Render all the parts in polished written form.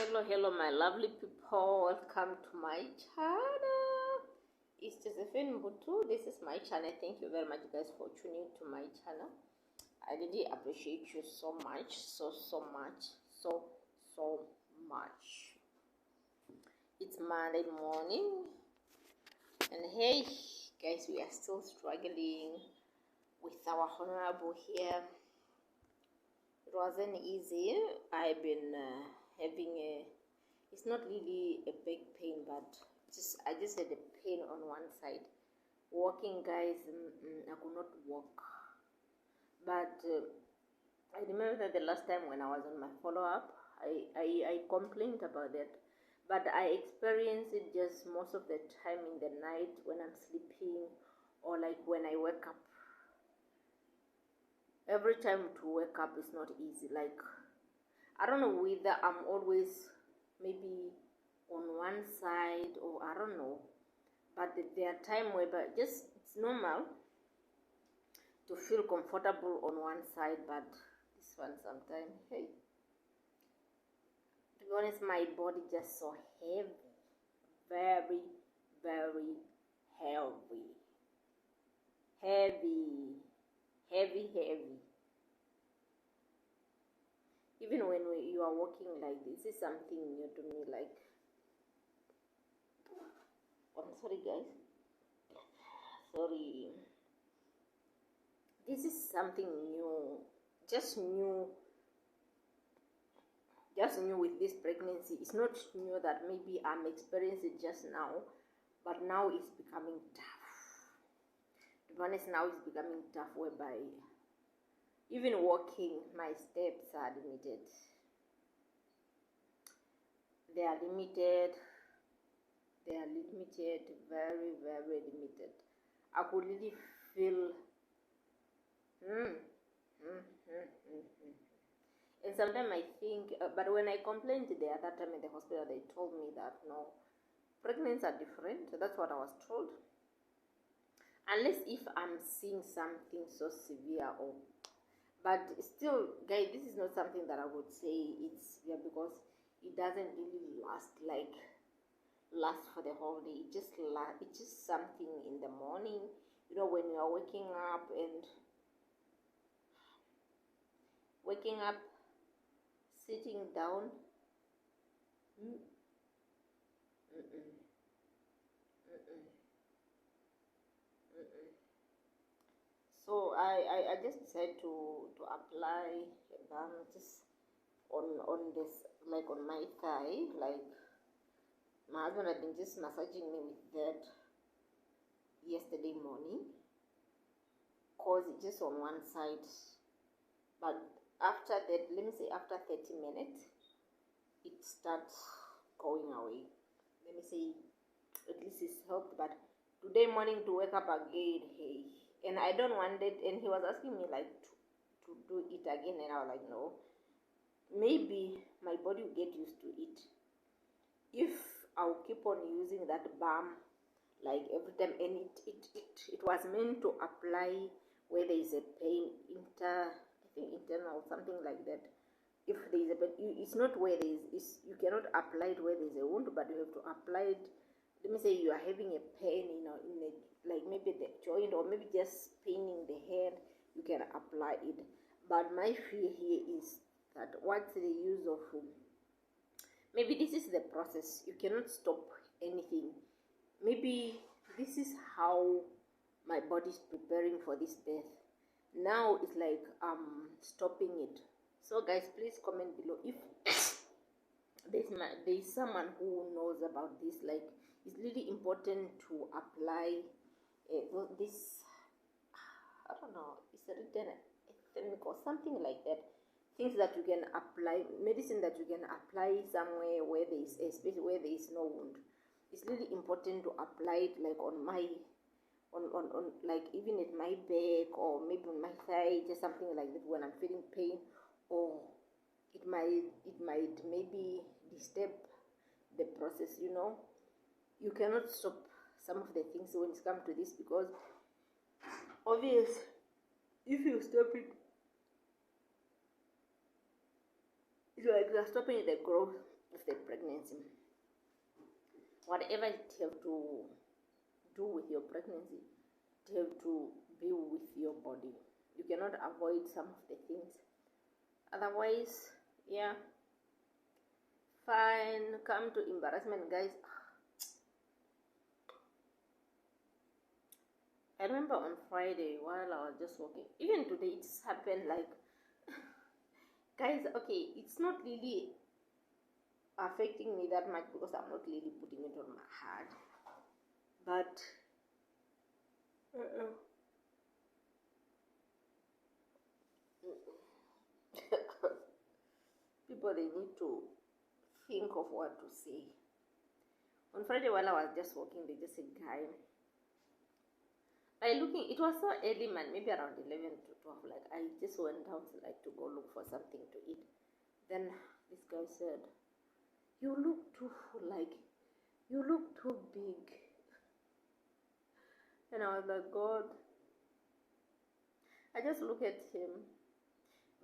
Hello my lovely people, welcome to my channel. It's Josephine Butu. This is my channel. Thank you very much guys for tuning to my channel. I really appreciate you so much, so much. It's Monday morning and hey guys, we are still struggling with our honorable here. It wasn't easy. I've been having it's not really a big pain, but I just had a pain on one side. Walking guys, I could not walk. But I remember that the last time when I was on my follow-up, I complained about that. But I experience it just most of the time in the night when I'm sleeping or like when I wake up. Every time to wake up is not easy. Like, I don't know whether I'm always maybe on one side or I don't know. But there are times where just it's normal to feel comfortable on one side, but this one sometimes, hey, to be honest, my body just so heavy, very heavy. Even when you are walking like this is something new to me. Like, I'm sorry guys, sorry, this is something new, just new with this pregnancy. It's not new that maybe I'm experiencing just now, but now it's becoming tough. To be honest, now it's becoming tough whereby even walking, my steps are limited. They are limited, very limited. I could really feel and sometimes I think, but when I complained the other time in the hospital, they told me that no, pregnancies are different. That's what I was told. Unless if I'm seeing something so severe, or but still guys, this is not something that I would say it's severe, because it doesn't really last for the whole day. It's just something in the morning, you know, when you are waking up, sitting down. So I just decided to apply just on this, like on my thigh. Like, my husband had been just massaging me with that yesterday morning, cause it's just on one side. But after that, let me say after 30 minutes, it starts going away. Let me say at least it's helped. But today morning to wake up again, hey, and I don't want it. And he was asking me like to do it again, and I was like, no, maybe my body will get used to it. If I'll keep on using that balm like every time, and it was meant to apply where there is a pain, internal, something like that. If there is a pain, it's not where there is, you cannot apply it where there is a wound, but you have to apply it. Let me say you are having a pain, you know, in the, like maybe the joint, or maybe just paining the head, you can apply it. But my fear here is that what's the use of maybe this is the process, you cannot stop anything. Maybe this is how my body is preparing for this birth. Now it's like stopping it. So guys, please comment below if there's someone who knows about this. Like, it's really important to apply this, I don't know, it's written ethnic or something like that. Things that you can apply, medicine that you can apply somewhere where there is, especially where there is no wound. It's really important to apply it, like on my on like even at my back, or maybe on my thigh, just something like that when I'm feeling pain. Or it might maybe disturb the process, you know. You cannot stop some of the things when it comes to this, because obvious, if you stop it, it's like you're stopping the growth the pregnancy. Whatever it have to do with your pregnancy, it have to be with your body. You cannot avoid some of the things. Otherwise, yeah, fine. Come to embarrassment, guys. I remember on Friday while I was just walking, even today it's happened, like, guys, okay, it's not really affecting me that much because I'm not really putting it on my heart, but people, they need to think of what to say. On Friday while I was just walking, they just said, guy, it was so early, man, maybe around 11 to 12, like I just went down like to go look for something to eat. Then this guy said, you look too big. And I was like, God. I just look at him.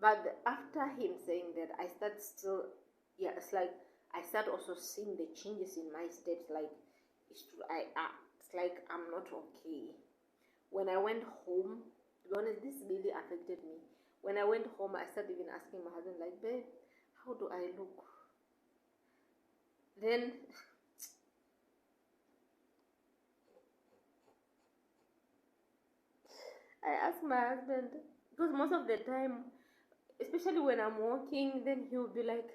But after him saying that, I start still, yeah, it's like I start also seeing the changes in my steps. Like it's like I'm not okay. When I went home, to be honest, this really affected me. When I went home, I started even asking my husband, like, babe, how do I look? Then I asked my husband, because most of the time, especially when I'm walking, then he'll be like,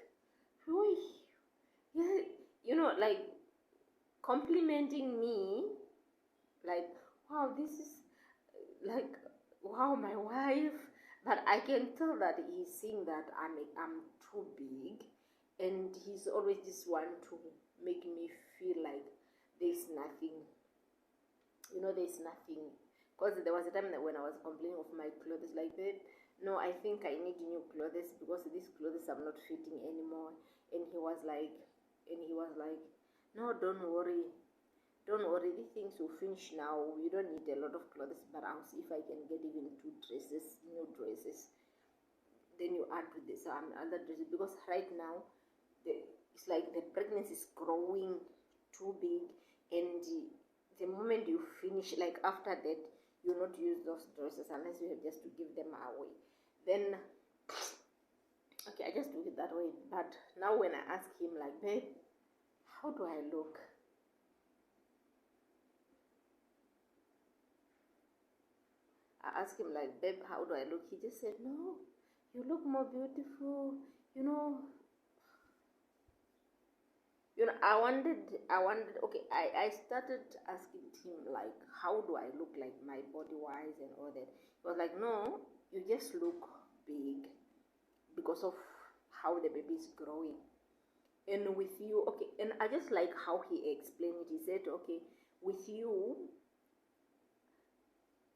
"Oi, yeah," like complimenting me, like, wow, this is like, wow, my wife. But I can tell that he's seeing that I'm too big, and he's always just want to make me feel like there's nothing. There's nothing. Because there was a time that when I was complaining of my clothes, like, babe, no, I think I need new clothes because these clothes are not fitting anymore. And he was like, no, don't worry, these things will finish now. You don't need a lot of clothes, but I'll see if I can get even new dresses. Then you add with this other dresses, because right now it's like the pregnancy is growing too big, and the moment you finish, like after that, you not use those dresses unless you have just to give them away. Then okay, I just do it that way. But now when I ask him, like, babe, how do I look? I asked him, like, babe, how do I look? He just said, no, you look more beautiful. I wanted, okay, I started asking him, like, how do I look, like, my body wise and all that. He was like, no, you just look big because of how the baby is growing. And with you, okay, and I just like how he explained it. He said, okay, with you,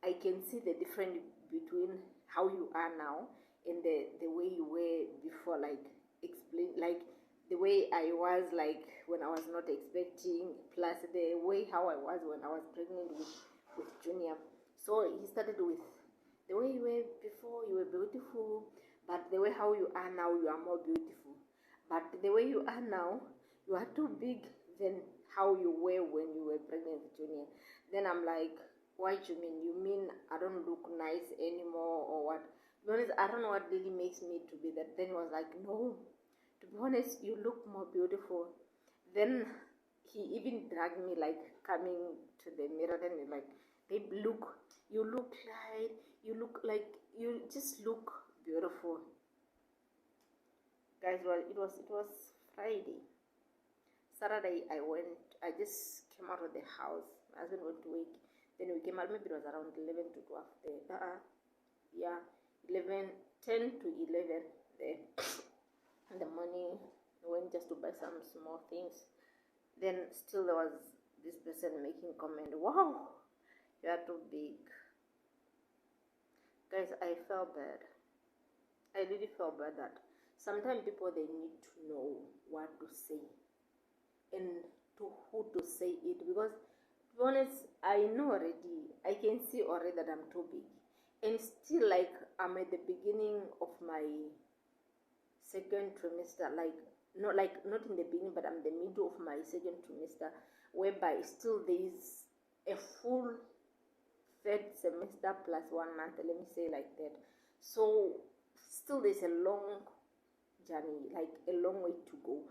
I can see the difference between how you are now and the way you were before, like, explain, like, the way I was, like, when I was not expecting, plus the way how I was when I was pregnant with Junior. So he started with the way you were before, you were beautiful, but the way how you are now, you are more beautiful. But the way you are now, you are too big than how you were when you were pregnant with Junior. Then I'm like, what you mean? You mean I don't look nice anymore or what? To be honest, I don't know what really makes me to be that. Then he was like, no, to be honest, you look more beautiful. Then he even dragged me, like, coming to the mirror. Then he's like, babe, look, you look light, you look like, you just look beautiful. Guys, well, it was Friday. Saturday I just came out of the house. My husband went to work. Then we came out, maybe it was around 11 to 12 there. Yeah, 10 to 11 there. And the money, we went just to buy some small things. Then still there was this person making comment, wow, you are too big. Guys, I felt bad. I really felt bad that sometimes people, they need to know what to say and to who to say it, because to be honest, I know already, I can see already that I'm too big, and still, like, I'm at the beginning of my second trimester. Like, not in the beginning, but I'm the middle of my second trimester, whereby still there is a full third semester plus 1 month, let me say like that. So still there's a long journey, like a long way to go,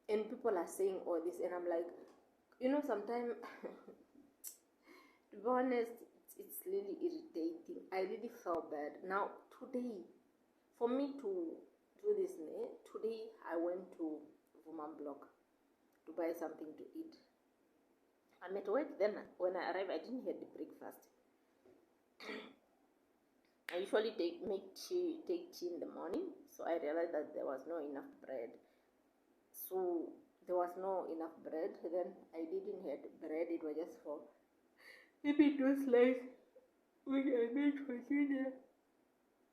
and people are saying all this, and I'm like, sometimes to be honest, it's really irritating. I really felt bad. Now today, for me to do this, today I went to Woman Block to buy something to eat. I'm at work. Then when I arrived, I didn't have the breakfast. I usually take tea in the morning, so I realized that there was no enough bread. So there was no enough bread. Then I didn't have bread. It was just for maybe 2 slices which I made for dinner.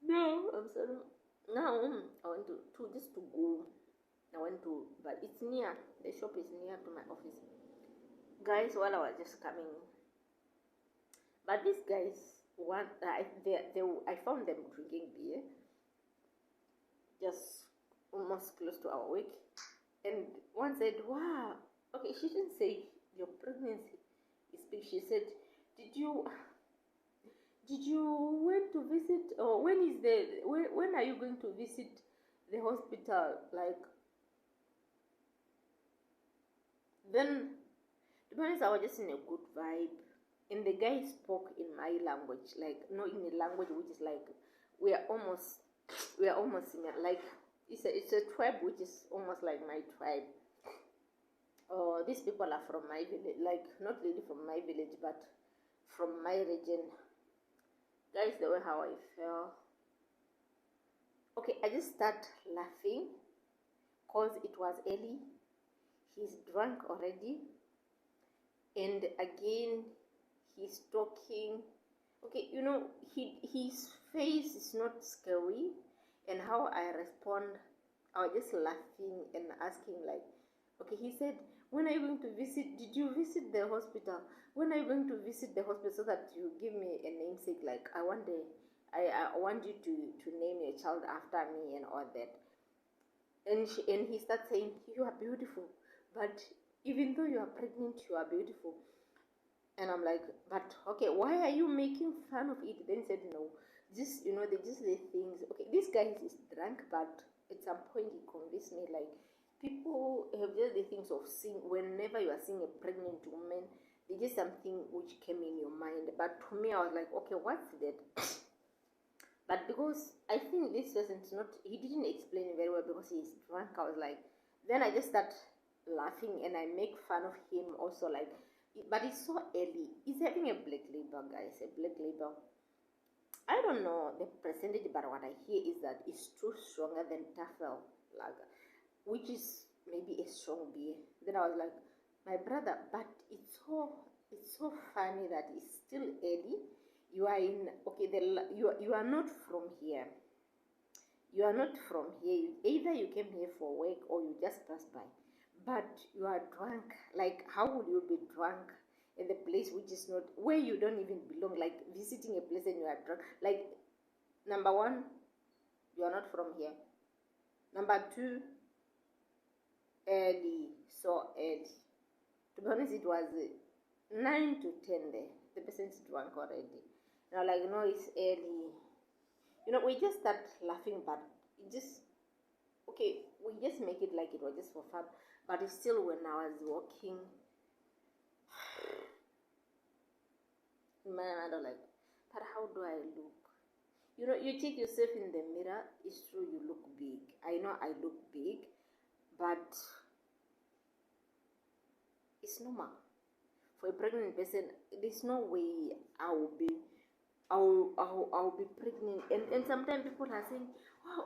No, I'm sorry. Now I want to just to go. I went to, but it's near. The shop is near to my office. Guys, while I was just coming, but these guys, I found them drinking beer, just almost close to our week, and one said, "Wow, okay." She didn't say your pregnancy is big. She said, "Did you went to visit, or when are you going to visit the hospital?" Like, then, to be honest, I was just in a good vibe, and the guy spoke in my language, like, no, in a language which is like we are almost similar. Like, it's a tribe which is almost like my tribe. These people are from my village, like not really from my village, but from my region. Guys, the way how I felt. Okay, I just start laughing because it was early. He's drunk already, and again he's talking. Okay, his face is not scary, and how I respond, I was just laughing and asking, like, okay, he said, when are you going to visit? Did you visit the hospital? When are you going to visit the hospital so that you give me a namesake? Like, I want you to name your child after me and all that. And he starts saying, you are beautiful, but even though you are pregnant, you are beautiful. And I'm like, but okay, why are you making fun of it? Then he said, no, just they just the things. Okay, this guy is drunk, but at some point he convinced me, like, people have just the things of seeing, whenever you are seeing a pregnant woman, there's just something which came in your mind. But to me, I was like, okay, what's that? But because I think this person's not, he didn't explain it very well because he's drunk. I was like, then I just start laughing and I make fun of him also, like, but it's so early. He's having a black label, guys, a black label. I don't know the percentage, but what I hear is that it's too stronger than Tafel lager, which is maybe a strong beer. Then I was like, my brother, but it's so funny that it's still early. You are in, okay, you are not from here. You are not from here. Either you came here for work or you just passed by. But you are drunk. Like, how would you be drunk in the place which is not where you don't even belong? Like, visiting a place and you are drunk. Like, number one, you are not from here. Number two, early, so early. To be honest, it was 9 to 10 there. The person's drunk already. And I'm like, no, it's early. We just start laughing, but it just, okay, we just make it like it was just for fun. But it's still, when I was walking, in my mind, I'm like, but how do I look? You check yourself in the mirror. It's true, you look big. I know I look big, but it's normal. For a pregnant person, there's no way I'll be pregnant. And sometimes people are saying, wow,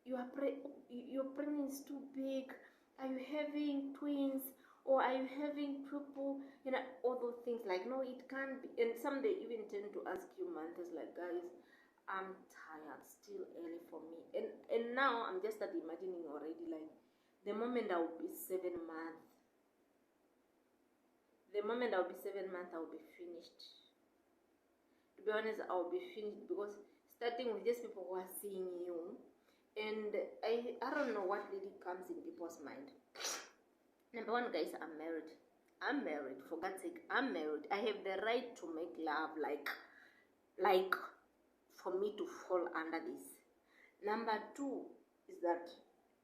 your pregnancy is too big. Are you having twins? Or are you having triple? All those things. Like, no, it can't be. And some they even tend to ask you months, like, guys, I'm tired, still early for me. And now I'm just imagining already, like, the moment I will be 7 months. The moment I'll be 7 months, I'll be finished. To be honest, I'll be finished, because starting with just people who are seeing you, And I don't know what really comes in people's mind. Number one, guys, I'm married, for God's sake. I'm married. I have the right to make love, like for me to fall under this. Number two is that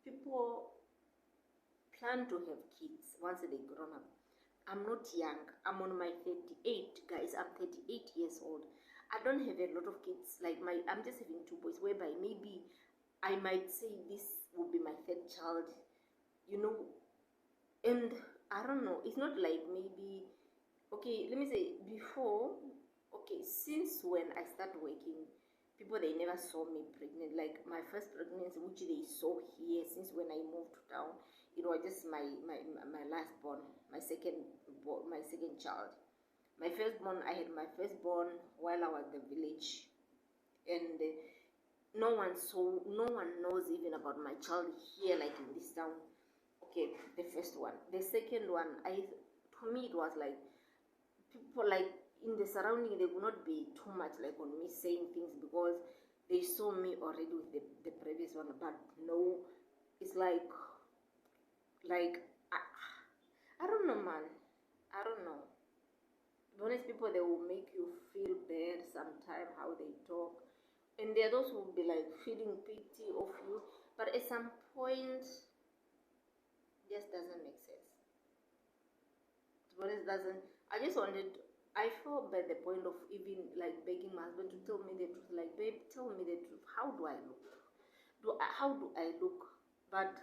people plan to have kids once they grown up. I'm not young. I'm on my 38, guys. I'm 38 years old. I don't have a lot of kids. Like I'm just having two boys, whereby maybe I might say this will be my third child, you know. And I don't know. It's not like maybe, okay, let me say before, okay, since when I started working, people, they never saw me pregnant. Like my first pregnancy, which they saw here, since when I moved to town, it was just my last born, my second child. My firstborn, I had my firstborn while I was in the village, and no one knows even about my child here, like in this town. Okay, the first one. The second one, to me it was like people like in the surrounding, they would not be too much like on me saying things because they saw me already with the previous one. But no, it's like I don't know, man. I don't know. Honest, people, they will make you feel bad sometimes how they talk, and there are those who will be like feeling pity of you, but at some point, just doesn't make sense. To be honest, doesn't. I just wanted. I felt by the point of even like begging my husband to tell me the truth. Like, babe, tell me the truth. How do I look? How do I look? But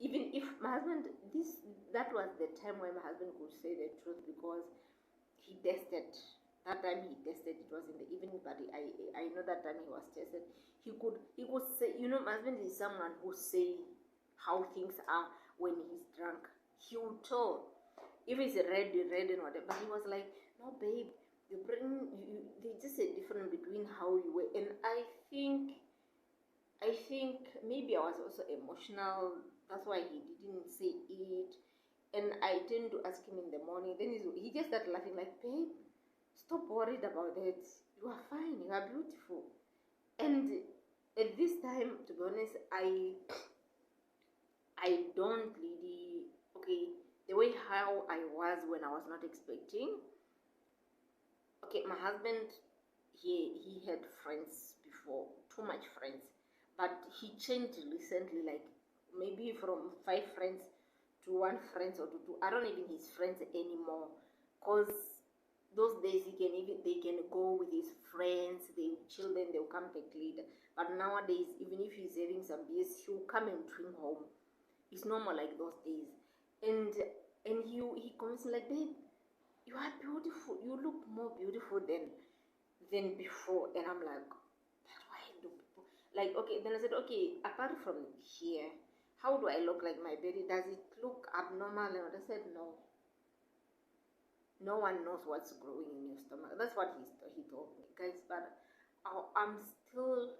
even if my husband, that was the time when my husband could say the truth, because he tested. That time he tested. It was in the evening, but I know that time he was tested. He could say, you know, my husband is someone who say how things are when he's drunk. He would tell if it's red and whatever. But he was like, no, babe, they just say different between how you were. And I think maybe I was also emotional. That's why he didn't say it. And I tend to ask him in the morning. Then he just started laughing like, babe, stop worried about it. You are fine. You are beautiful. And at this time, to be honest, I don't really, okay, the way how I was when I was not expecting. Okay, my husband, he had friends before, too much friends, but he changed recently, like maybe from 5 friends to 1 friend or to 2. I don't even his friends anymore, cause those days they can go with his friends, they chill, then they'll come back later. But nowadays, even if he's having some beers, he'll come and bring home. It's normal like those days. And he comes like, babe, you are beautiful. You look more beautiful than before. And I'm like, why do people like, okay? Then I said, okay, apart from here, how do I look like my belly? Does it look abnormal? And I said, no. No one knows what's growing in your stomach. That's what he told me, guys. But I'm still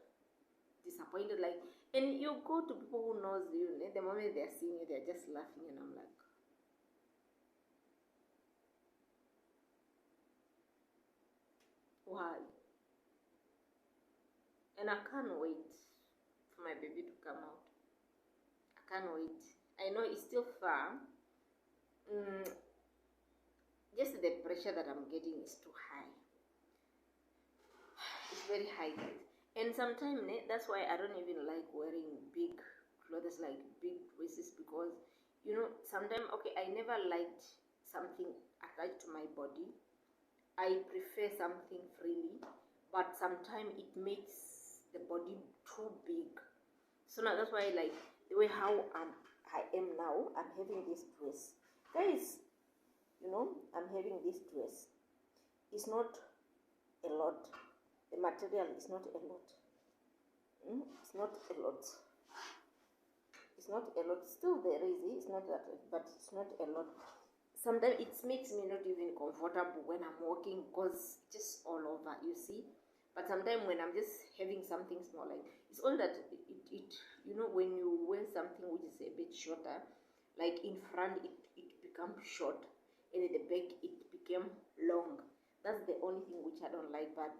disappointed. Like, and you go to people who knows you, and the moment they're seeing you, they're just laughing, and I'm like, why? And I can't wait for my baby to come out. I can't wait. I know it's still far. Just the pressure that I'm getting is too high. It's very high, guys. And sometimes that's why I don't even like wearing big clothes, like big dresses, because you know, sometimes, okay, I never liked something attached to my body. I prefer something freely, but sometimes it makes the body too big. So now that's why, like, the way how I am now, I'm having this dress, guys. You know, I'm having this dress. It's not a lot. The material is not a lot. It's not a lot. It's not a lot. Still there is. It's not that, but it's not a lot. Sometimes it makes me not even comfortable when I'm walking, because just all over, you see. But sometimes when I'm just having something small, like, it's all that it you know, when you wear something which is a bit shorter, like in front it becomes short, and at the back it became long. That's the only thing which I don't like. But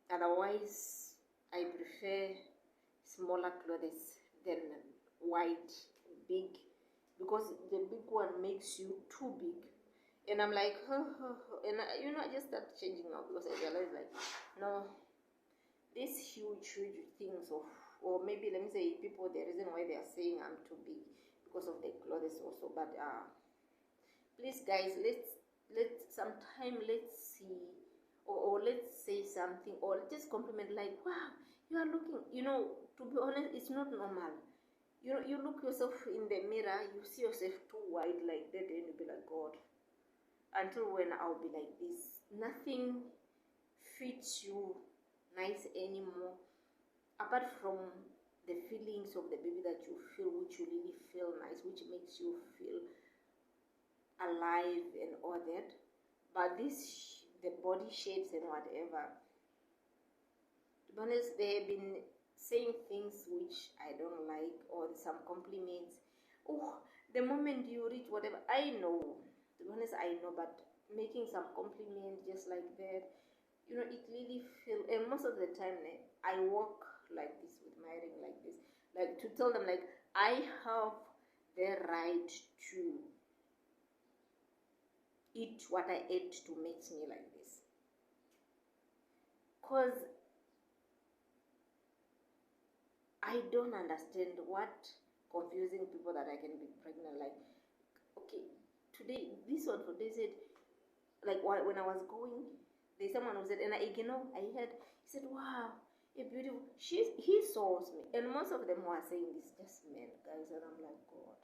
otherwise, I prefer smaller clothes than wide, big, because the big one makes you too big. And I'm like, and I just start changing now because I realize like, no, these huge things of, or maybe let me say people, the reason why they are saying I'm too big because of the clothes also. But please guys, let's sometime let's see, or let's say something, or just compliment like, wow, you are looking, to be honest, it's not normal. You look yourself in the mirror, you see yourself too wide like that, and you'll be like, God, until when I'll be like this, nothing fits you nice anymore, apart from the feelings of the baby that you feel, which you really feel nice, which makes you feel alive and all that. But this, the body shapes and whatever, to be honest, they have been saying things which I don't like, or some compliments. Oh, the moment you reach whatever, I know, to be honest, I know, but making some compliments just like that, it really feel. And most of the time I walk like this with my ring like this, like to tell them like I have the right to eat what I ate to make me like this. Because I don't understand what confusing people that I can be pregnant. Like, okay, today, this one today said, like when I was going, there's someone who said, and I heard, he said, wow, you're beautiful. He saw me. And most of them were saying this, just men, guys. And I'm like, God.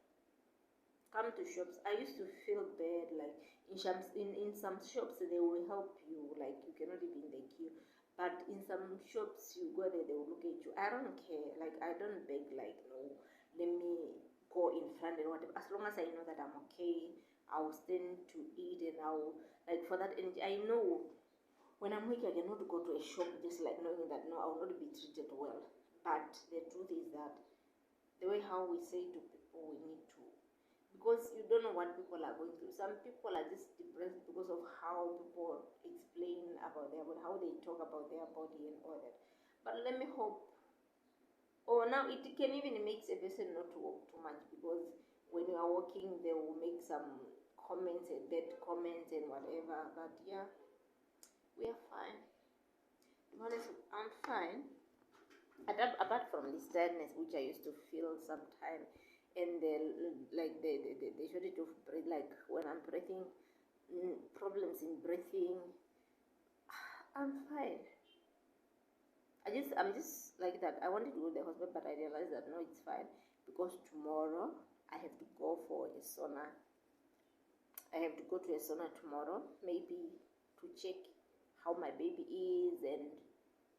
Come to shops, I used to feel bad, like in some shops they will help you, like you cannot even in the queue, but in some shops you go there, they will look at you. I don't care, like I don't beg, like, no, let me go in front and whatever, as long as I know that I'm okay, I'll stand to eat, and I'll, like, for that energy, I know when I'm weak I cannot go to a shop just like knowing that no, I will not be treated well. But the truth is that the way how we say to people, we need to, because you don't know what people are going through. Some people are just depressed because of how people explain about their body, how they talk about their body and all that. But let me hope, or now it can even make a person not to walk too much, because when you are walking they will make some comments and bad comments and whatever. But yeah, we are fine. Honestly, I'm fine. Apart from this tiredness which I used to feel sometimes, and the shortage of breath, like when I'm breathing, problems in breathing, I'm fine. I'm just like that. I wanted to go to the hospital, but I realized that no, it's fine, because tomorrow I have to go for a sauna. I have to go to a sauna tomorrow, maybe to check how my baby is and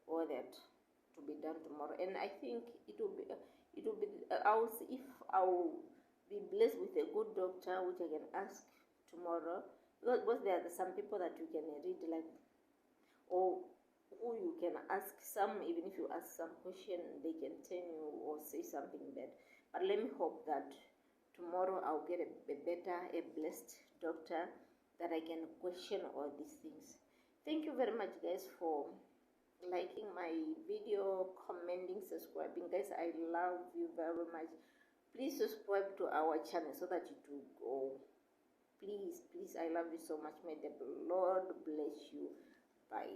all that, to be done tomorrow. And I think it will be I'll see if I'll be blessed with a good doctor which I can ask tomorrow, because there are some people that you can read, like, or who you can ask. Some, even if you ask some question, they can tell you or say something bad. But let me hope that tomorrow I'll get a better, a blessed doctor that I can question all these things. Thank you very much, guys, for liking my video, commenting, subscribing. Guys, I love you very much. Please subscribe to our channel so that you do go. Please, I love you so much. May the Lord bless you. Bye.